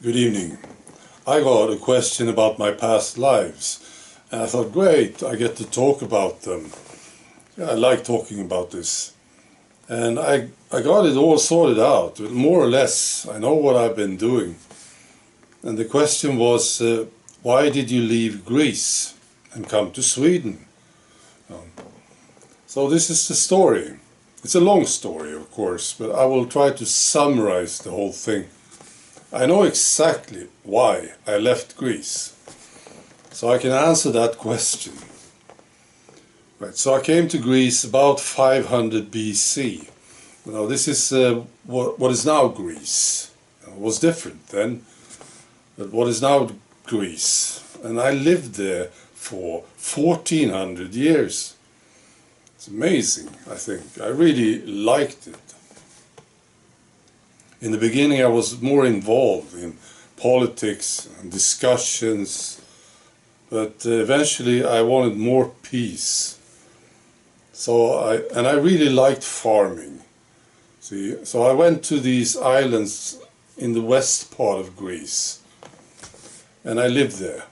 Good evening. I got a question about my past lives, and I thought, great, I get to talk about them. Yeah, I like talking about this. And I got it all sorted out, more or less. I know what I've been doing. And the question was, why did you leave Greece and come to Sweden? So this is the story. It's a long story, of course, but I will try to summarize the whole thing. I know exactly why I left Greece, so I can answer that question. Right, so I came to Greece about 500 BC. Now this is what is now Greece. It was different then, but what is now Greece? And I lived there for 1400 years. It's amazing, I think. I really liked it. In the beginning I was more involved in politics and discussions, but eventually I wanted more peace. So I really liked farming. See, so I went to these islands in the west part of Greece, and I lived there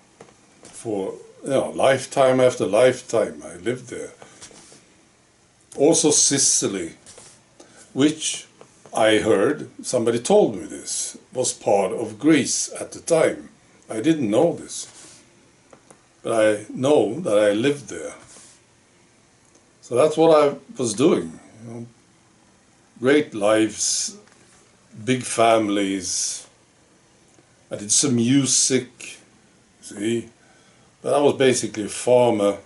for lifetime after lifetime. I lived there. Also Sicily, which I heard, somebody told me this, was part of Greece at the time. I didn't know this, but I know that I lived there. So that's what I was doing. Great lives, big families. I did some music, see, but I was basically a farmer.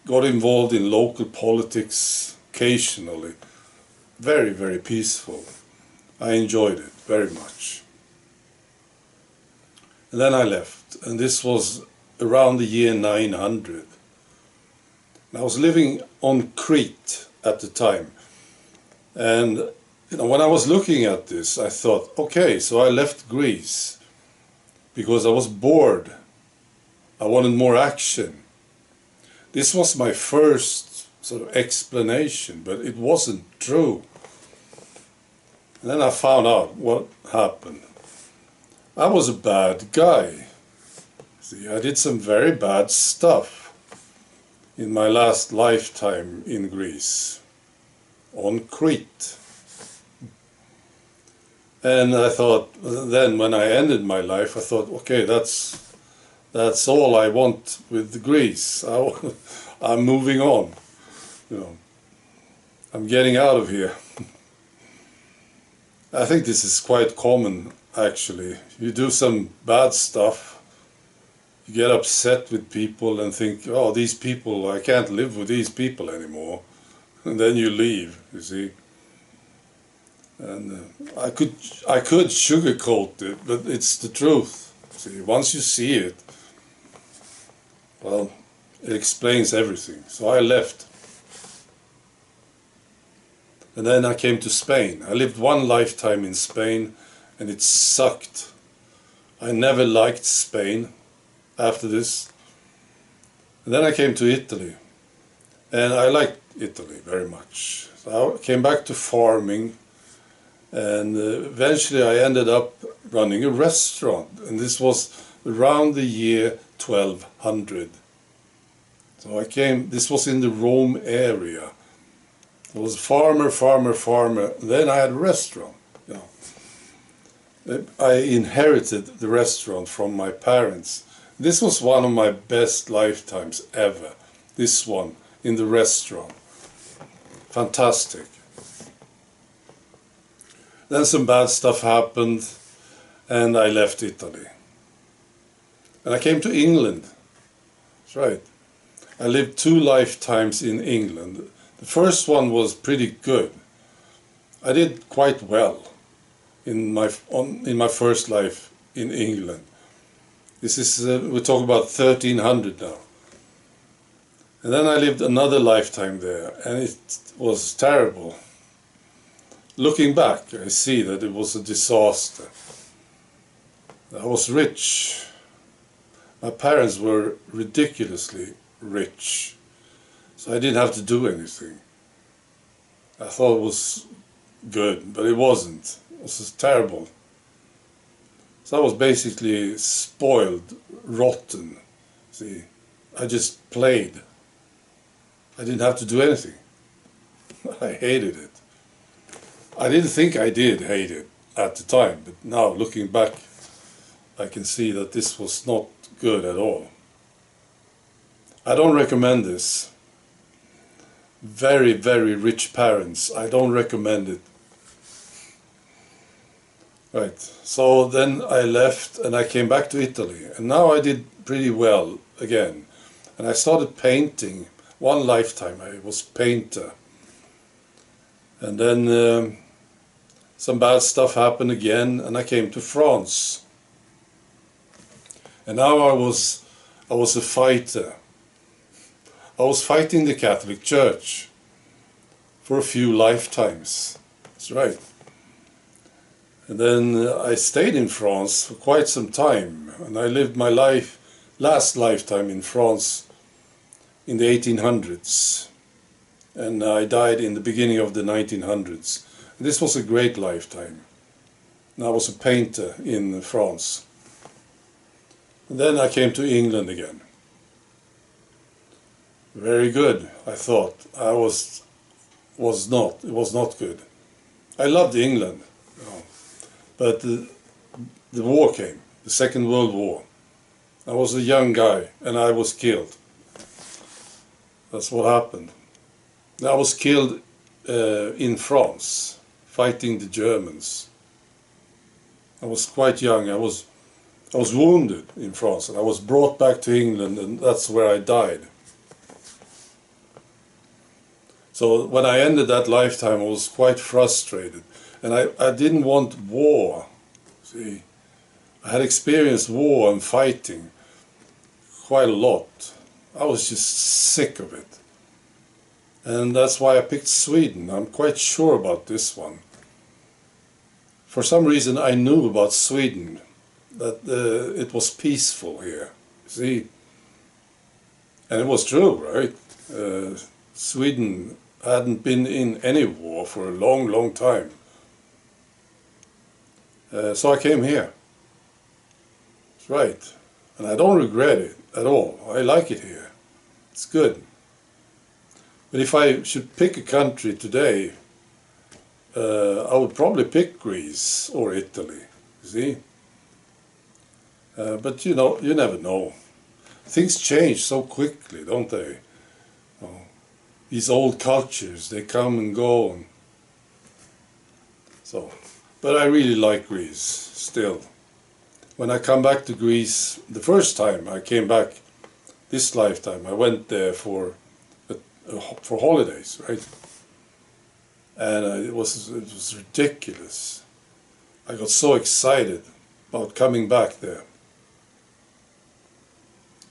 Got involved in local politics occasionally. Very, very peaceful. I enjoyed it very much. And then I left, and this was around the year 900. And I was living on Crete at the time. And when I was looking at this, I thought, okay, so I left Greece because I was bored. I wanted more action. This was my first sort of explanation, but it wasn't true. And then I found out what happened. I was a bad guy. See, I did some very bad stuff in my last lifetime in Greece, on Crete. And I thought, then when I ended my life, I thought, okay, that's all I want with Greece. I'm moving on. I'm getting out of here. I think this is quite common, actually. You do some bad stuff, you get upset with people and think, oh, these people, I can't live with these people anymore. And then you leave, you see. And I could sugarcoat it, but it's the truth. See, once you see it, well, it explains everything. So I left. And then I came to Spain. I lived one lifetime in Spain, and it sucked. I never liked Spain after this. And then I came to Italy, and I liked Italy very much. So I came back to farming, and eventually I ended up running a restaurant, and this was around the year 1200. So this was in the Rome area. I was farmer, then I had a restaurant. I inherited the restaurant from my parents. This was one of my best lifetimes ever. This one, in the restaurant. Fantastic. Then some bad stuff happened, and I left Italy. And I came to England. That's right. I lived 2 lifetimes in England. The first one was pretty good. I did quite well in my first life in England. This is we're talking about 1300 now. And then I lived another lifetime there, and it was terrible. Looking back, I see that it was a disaster. I was rich. My parents were ridiculously rich. So I didn't have to do anything. I thought it was good, but it wasn't. It was just terrible. So I was basically spoiled, rotten. See, I just played. I didn't have to do anything. I hated it. I didn't think I did hate it at the time, but now looking back, I can see that this was not good at all. I don't recommend this. Very, very rich parents, I don't recommend it. Right, so then I left and I came back to Italy, and now I did pretty well again. And I started painting. One lifetime I was painter. And then some bad stuff happened again, and I came to France. And now I was a fighter. I was fighting the Catholic Church for a few lifetimes. That's right. And then I stayed in France for quite some time, and I lived my last lifetime in France in the 1800s. And I died in the beginning of the 1900s. This was a great lifetime. And I was a painter in France. And then I came to England again. Very good, I thought. It was not good. I loved England, you know, but the war came, the Second World War. I was a young guy and I was killed. That's what happened. I was killed in France, fighting the Germans. I was quite young. I was wounded in France, and I was brought back to England, and that's where I died. So when I ended that lifetime, I was quite frustrated, and I didn't want war. See, I had experienced war and fighting quite a lot. I was just sick of it. And that's why I picked Sweden. I'm quite sure about this one. For some reason I knew about Sweden, that it was peaceful here. See? And it was true, right? Sweden hadn't been in any war for a long, long time. So I came here. That's right. And I don't regret it at all. I like it here. It's good. But if I should pick a country today, I would probably pick Greece or Italy, see? But you know, you never know. Things change so quickly, don't they? Oh, these old cultures, they come and go. And so, but I really like Greece, still. When I come back to Greece, the first time I came back, this lifetime, I went there for holidays, right? And it was ridiculous. I got so excited about coming back there.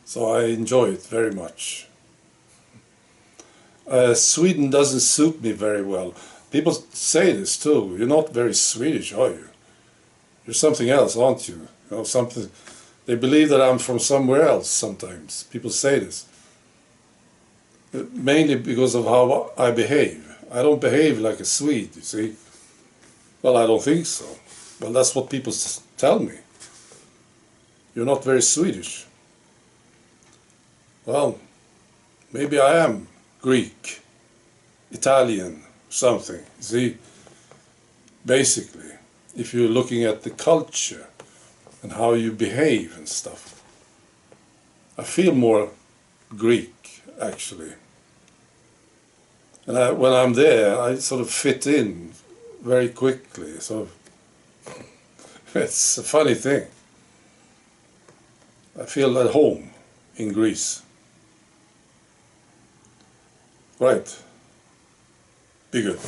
So I enjoy it very much. Sweden doesn't suit me very well. People say this too. You're not very Swedish, are you? You're something else, aren't you? You know, something. They believe that I'm from somewhere else sometimes. People say this. Mainly because of how I behave. I don't behave like a Swede, you see. Well, I don't think so. Well, that's what people tell me. You're not very Swedish. Well, maybe I am Greek, Italian, something, see. Basically, if you're looking at the culture and how you behave and stuff. I feel more Greek, actually. And when I'm there, I sort of fit in very quickly. So it's a funny thing. I feel at home in Greece. Right. Be good.